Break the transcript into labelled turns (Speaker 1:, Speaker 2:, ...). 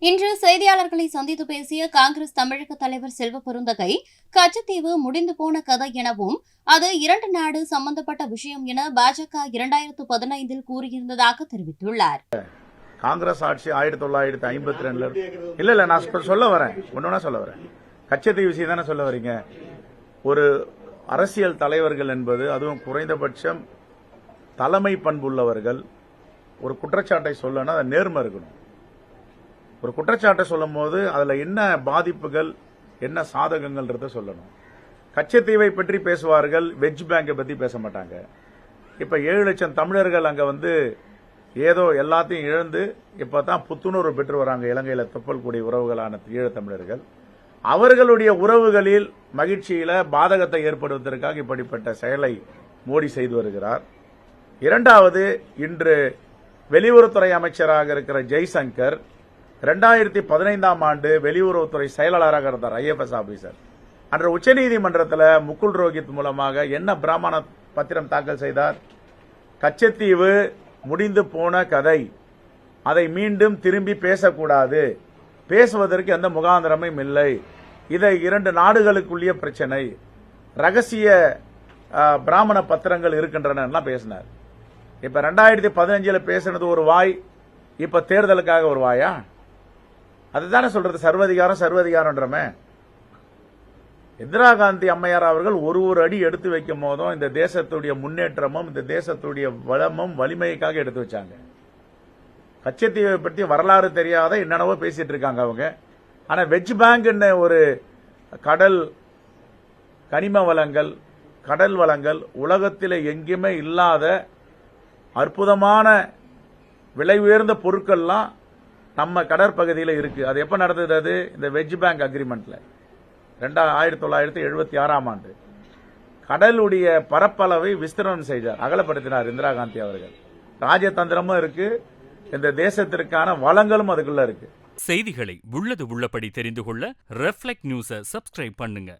Speaker 1: இன்று செய்தியாளர்களை சந்தித்து பேசிய காங்கிரஸ் தமிழக தலைவர் செல்வ பெருந்தகை, கச்சத்தீவு முடிந்து போன கதை எனவும் அது இரண்டு நாடு சம்பந்தப்பட்ட விஷயம் என பாஜக 2015 கூறியிருந்ததாக தெரிவித்துள்ளார்.
Speaker 2: காங்கிரஸ் ஆட்சி 1952 இல்ல நான் சொல்ல வரேன், ஒன்னொன்னா சொல்ல வரேன். கச்சத்தீவு விஷயம் தானே சொல்ல வரீங்க. ஒரு அரசியல் தலைவர்கள் என்பது, அதுவும் குறைந்தபட்சம் தலைமை பண்புள்ளவர்கள், ஒரு குற்றச்சாட்டை சொல்லணும், அது நேர்மை இருக்கணும். ஒரு குற்றச்சாட்டை சொல்லும் போது அதுல என்ன பாதிப்புகள், என்ன சாதகங்கள்ன்றத சொல்லணும். கச்சத்தீவை பற்றி பேசுவார்கள், வெஜ் பேங்கை பத்தி பேச மாட்டாங்க. இப்ப 7 லட்சம் தமிழர்கள் அங்க ஏதோ எல்லாத்தையும் இழந்து இப்பதான் புத்துணர்வு பெற்று வராங்க. இலங்கையில தொப்பல்கூடிய உறவுகளான ஈழத் தமிழர்கள், அவர்களுடைய உறவுகளில் மகிழ்ச்சியில பாதகத்தை ஏற்படுவதற்காக இப்படிப்பட்ட செயலை மோடி செய்து வருகிறார். இரண்டாவது, இன்று வெளியுறவுத்துறை அமைச்சராக இருக்கிற ஜெய்சங்கர் 2015ஆம் ஆண்டு வெளியுறவுத்துறை செயலாளராக இருந்தார், ஐஎஃப்எஸ் ஆபீசர். அன்று உச்சநீதிமன்றத்தில் முகுல் ரோஹித் மூலமாக என்ன பிராமண பத்திரம் தாக்கல் செய்தார்? கச்சத்தீவு முடிந்து போன கதை, அதை மீண்டும் திரும்பி பேசக்கூடாது, பேசுவதற்கு எந்த முகாந்திரமும் இல்லை, இதை 2 நாடுகளுக்குள்ளே பிரச்சனை, ரகசிய பிராமண பத்திரங்கள் இருக்கின்றன பேசினார். இப்ப 2015 பேசினது ஒரு வாய், இப்ப தேர்தலுக்காக ஒரு வாயா? அதுதானே சொல்றது சர்வதிகாரம்ன்றமே. இந்திரா காந்தி அம்மையார் அவர்கள் ஒரு அடி எடுத்து வைக்கும் போதும் இந்த தேசத்துடைய முன்னேற்றமும் இந்த தேசத்துடைய வளமும் வலிமைக்காக எடுத்து வச்சாங்க. கச்சத்தீவை பற்றி வரலாறு தெரியாத என்னென்னவோ பேசிட்டு இருக்காங்க அவங்க. ஆனா வெஜ் பேங்க் ஒரு கடல் கனிம வளங்கள், கடல் வளங்கள், உலகத்தில் எங்கேயுமே இல்லாத அற்புதமான விலை உயர்ந்த பொருட்கள்லாம் நம்ம கடற்பகுதியில் இருக்கு. அது எப்ப நடந்தது? இந்த வெஜ் பேங்க் அக்ரிமெண்ட்ல 1976ஆம் ஆண்டு கடலுடைய பரப்பளவை விஸ்தரணம் செய்தார், அகலப்படுத்தினார் இந்திரா காந்தி அவர்கள். ராஜதந்திரமும் இருக்கு, இந்த தேசத்திற்கான வளங்களும் அதுக்குள்ள இருக்கு.
Speaker 3: செய்திகளை உள்ளது உள்ளபடி தெரிந்து கொள்ள ரெஃப்ளெக்ட் நியூஸை சப்ஸ்கிரைப் பண்ணுங்க.